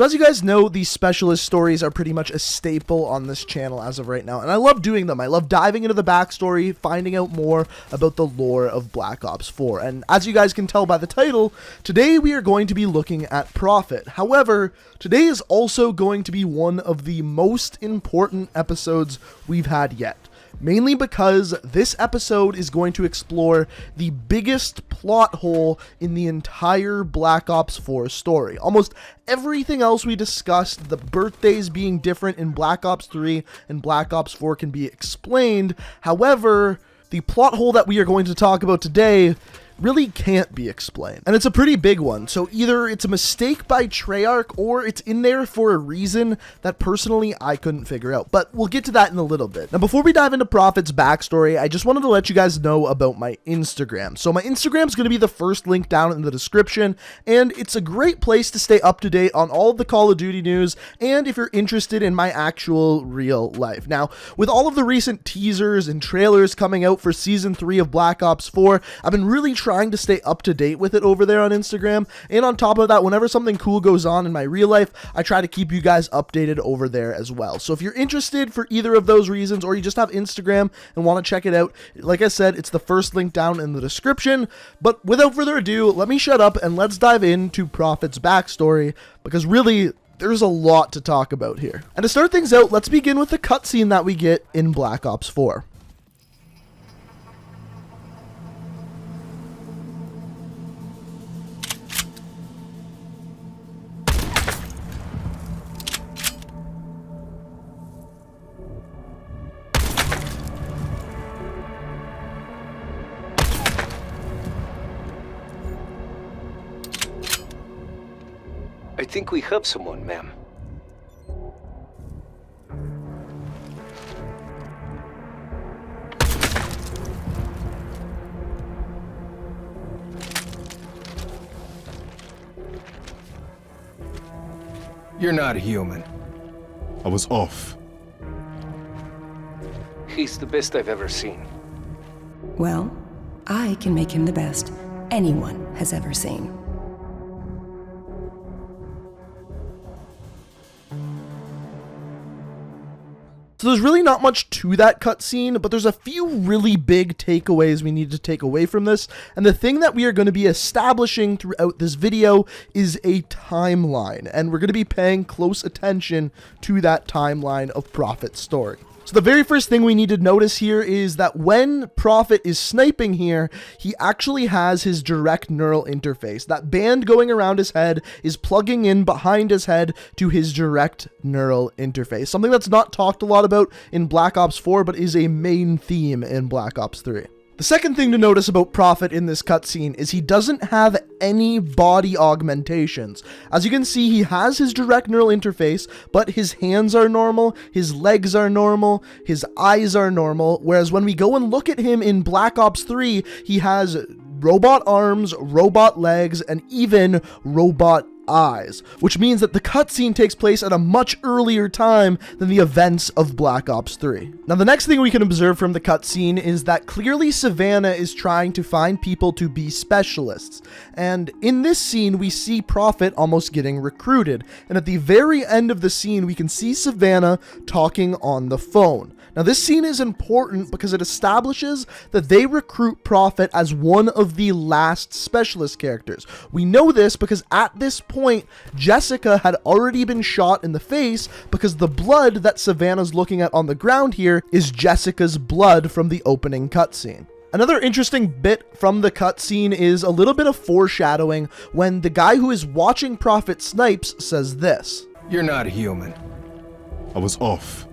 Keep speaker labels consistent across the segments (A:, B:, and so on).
A: So as you guys know, these specialist stories are pretty much a staple on this channel as of right now, and I love doing them. I love diving into the backstory, finding out more about the lore of Black Ops 4, and as you guys can tell by the title, today we are going to be looking at Prophet. However, today is also going to be one of the most important episodes we've had yet. Mainly because this episode is going to explore the biggest plot hole in the entire Black Ops 4 story. Almost everything else we discussed, the birthdays being different in Black Ops 3 and Black Ops 4, can be explained. However, the plot hole that we are going to talk about today really can't be explained. And it's a pretty big one, so either it's a mistake by Treyarch or it's in there for a reason that personally I couldn't figure out, but we'll get to that in a little bit. Now before we dive into Prophet's backstory, I just wanted to let you guys know about my Instagram. So my Instagram is going to be the first link down in the description, and it's a great place to stay up to date on all of the Call of Duty news, and if you're interested in my actual real life. Now, with all of the recent teasers and trailers coming out for Season 3 of Black Ops 4, I've been really trying to stay up to date with it over there on Instagram, and on top of that, whenever something cool goes on in my real life, I try to keep you guys updated over there as well. So if you're interested for either of those reasons, or you just have Instagram and want to check it out, like I said, it's the first link down in the description. But without further ado, let me shut up and let's dive into Prophet's backstory, because really, there's a lot to talk about here. And to start things out, let's begin with the cutscene that we get in Black Ops 4.
B: I think we have someone, ma'am.
C: You're not human.
D: I was off.
B: He's the best I've ever seen.
E: Well, I can make him the best anyone has ever seen.
A: So there's really not much to that cutscene, but there's a few really big takeaways we need to take away from this, and the thing that we are going to be establishing throughout this video is a timeline, and we're going to be paying close attention to that timeline of Prophet's story. So the very first thing we need to notice here is that when Prophet is sniping here, he actually has his direct neural interface. That band going around his head is plugging in behind his head to his direct neural interface. Something that's not talked a lot about in Black Ops 4, but is a main theme in Black Ops 3. The second thing to notice about Prophet in this cutscene is he doesn't have any body augmentations. As you can see, he has his direct neural interface, but his hands are normal, his legs are normal, his eyes are normal, whereas when we go and look at him in Black Ops 3, he has robot arms, robot legs, and even robot eyes, which means that the cutscene takes place at a much earlier time than the events of Black Ops 3. Now, the next thing we can observe from the cutscene is that clearly Savannah is trying to find people to be specialists, and in this scene we see Prophet almost getting recruited, and at the very end of the scene we can see Savannah talking on the phone. Now, this scene is important because it establishes that they recruit Prophet as one of the last specialist characters. We know this because at this point, Jessica had already been shot in the face, because the blood that Savannah's looking at on the ground here is Jessica's blood from the opening cutscene. Another interesting bit from the cutscene is a little bit of foreshadowing when the guy who is watching Prophet snipes says this.
C: You're not human.
D: I was off.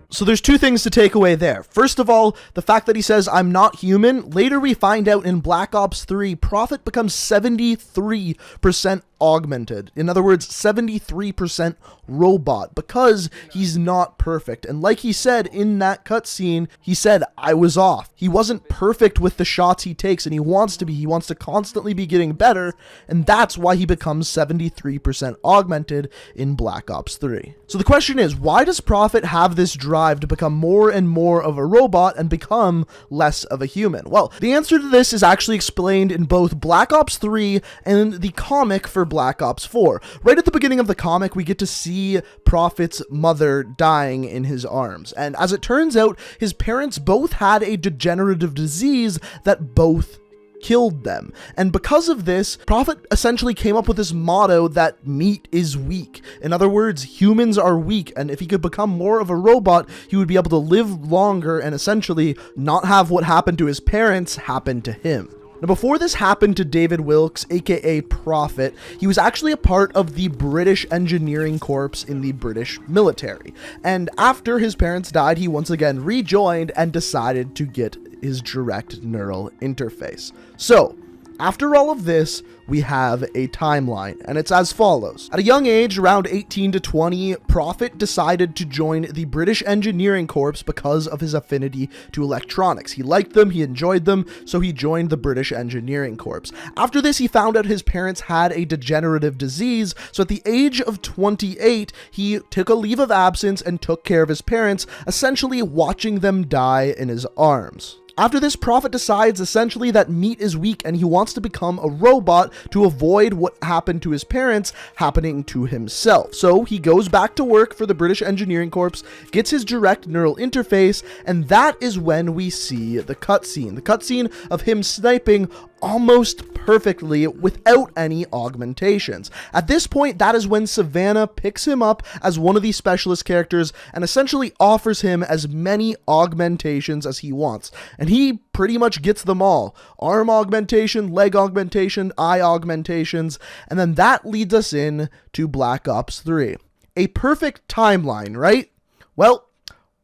A: So there's two things to take away there. First of all, the fact that he says, "I'm not human." Later we find out in Black Ops 3, Prophet becomes 73% augmented. In other words, 73% robot, because he's not perfect. And like he said in that cutscene, he said, "I was off." He wasn't perfect with the shots he takes, and he wants to be. He wants to constantly be getting better, and that's why he becomes 73% augmented in Black Ops 3. So the question is, why does Prophet have this drive to become more and more of a robot and become less of a human? Well, the answer to this is actually explained in both Black Ops 3 and the comic for Black Ops 4. Right at the beginning of the comic, we get to see Prophet's mother dying in his arms. And as it turns out, his parents both had a degenerative disease that both killed them. And because of this, Prophet essentially came up with this motto that meat is weak. In other words, humans are weak, and if he could become more of a robot, he would be able to live longer and essentially not have what happened to his parents happen to him. Now, before this happened to David Wilkes, aka Prophet, he was actually a part of the British Engineering Corps in the British military. And after his parents died, he once again rejoined and decided to get his direct neural interface. So, after all of this, we have a timeline, and it's as follows. At a young age, around 18 to 20, Prophet decided to join the British Engineering Corps because of his affinity to electronics. He liked them, he enjoyed them, so he joined the British Engineering Corps. After this, he found out his parents had a degenerative disease, so at the age of 28, he took a leave of absence and took care of his parents, essentially watching them die in his arms. After this, Prophet decides essentially that meat is weak and he wants to become a robot to avoid what happened to his parents happening to himself. So he goes back to work for the British Engineering Corps, gets his direct neural interface, and that is when we see the cutscene. The cutscene of him sniping almost perfectly without any augmentations. At this point, that is when Savannah picks him up as one of the specialist characters and essentially offers him as many augmentations as he wants. And he pretty much gets them all. Arm augmentation, leg augmentation, eye augmentations, and then that leads us in to Black Ops 3. A perfect timeline, right? Well,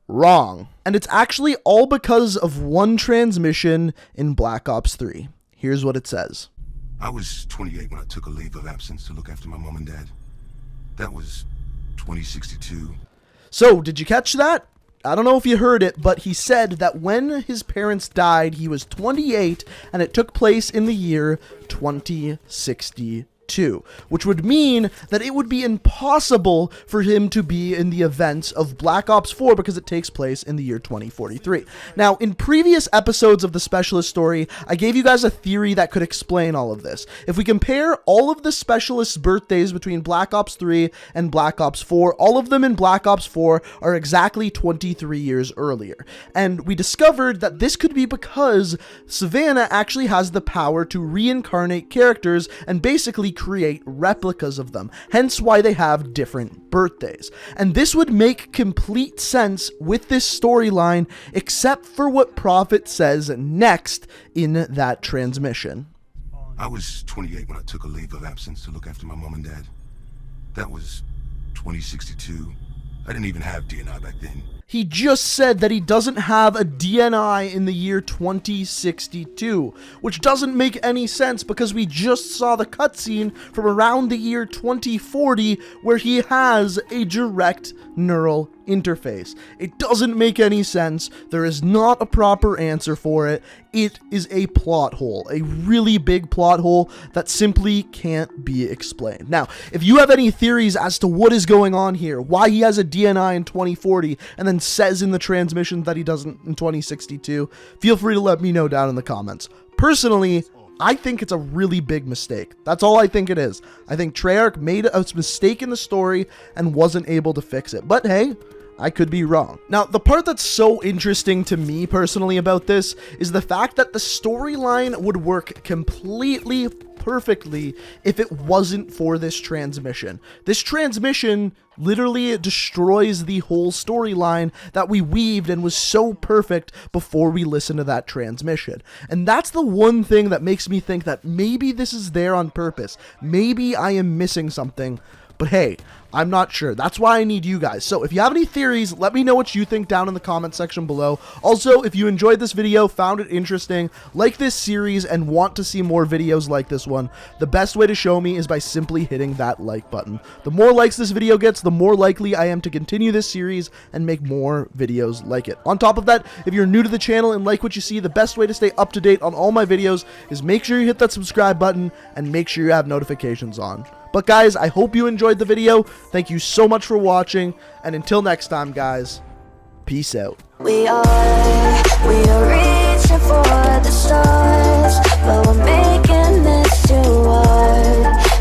A: wrong. And it's actually all because of one transmission in Black Ops 3. Here's what it says.
F: I was 28 when I took a leave of absence to look after my mom and dad. That was 2062.
A: So, did you catch that? I don't know if you heard it, but he said that when his parents died, he was 28, and it took place in the year 2062. Which would mean that it would be impossible for him to be in the events of Black Ops 4 because it takes place in the year 2043. Now, in previous episodes of the Specialist story, I gave you guys a theory that could explain all of this. If we compare all of the Specialist's birthdays between Black Ops 3 and Black Ops 4, all of them in Black Ops 4 are exactly 23 years earlier. And we discovered that this could be because Savannah actually has the power to reincarnate characters and basically create replicas of them, hence why they have different birthdays. And this would make complete sense with this storyline, except for what Prophet says next in that transmission.
F: I was 28 when I took a leave of absence to look after my mom and dad. That was 2062. I didn't even have DNI back then.
A: He just said that he doesn't have a DNI in the year 2062, which doesn't make any sense because we just saw the cutscene from around the year 2040 where he has a direct neural interface. It doesn't make any sense. There is not a proper answer for it. It is a plot hole, a really big plot hole that simply can't be explained. Now, if you have any theories as to what is going on here, why he has a DNI in 2040 and then says in the transmission that he doesn't in 2062, feel free to let me know down in the comments. Personally, I think it's a really big mistake. That's all I think it is. I think Treyarch made a mistake in the story and wasn't able to fix it. But hey, I could be wrong. Now, the part that's so interesting to me personally about this is the fact that the storyline would work completely perfectly if it wasn't for this transmission. This transmission literally destroys the whole storyline that we weaved and was so perfect before we listened to that transmission. And that's the one thing that makes me think that maybe this is there on purpose. Maybe I am missing something. But hey, I'm not sure. That's why I need you guys. So if you have any theories, let me know what you think down in the comment section below. Also, if you enjoyed this video, found it interesting, like this series, and want to see more videos like this one, the best way to show me is by simply hitting that like button. The more likes this video gets, the more likely I am to continue this series and make more videos like it. On top of that, if you're new to the channel and like what you see, the best way to stay up to date on all my videos is make sure you hit that subscribe button and make sure you have notifications on. But guys, I hope you enjoyed the video. Thank you so much for watching, and until next time, guys, peace out.
G: We are reaching for the stars, but we're making this too hard.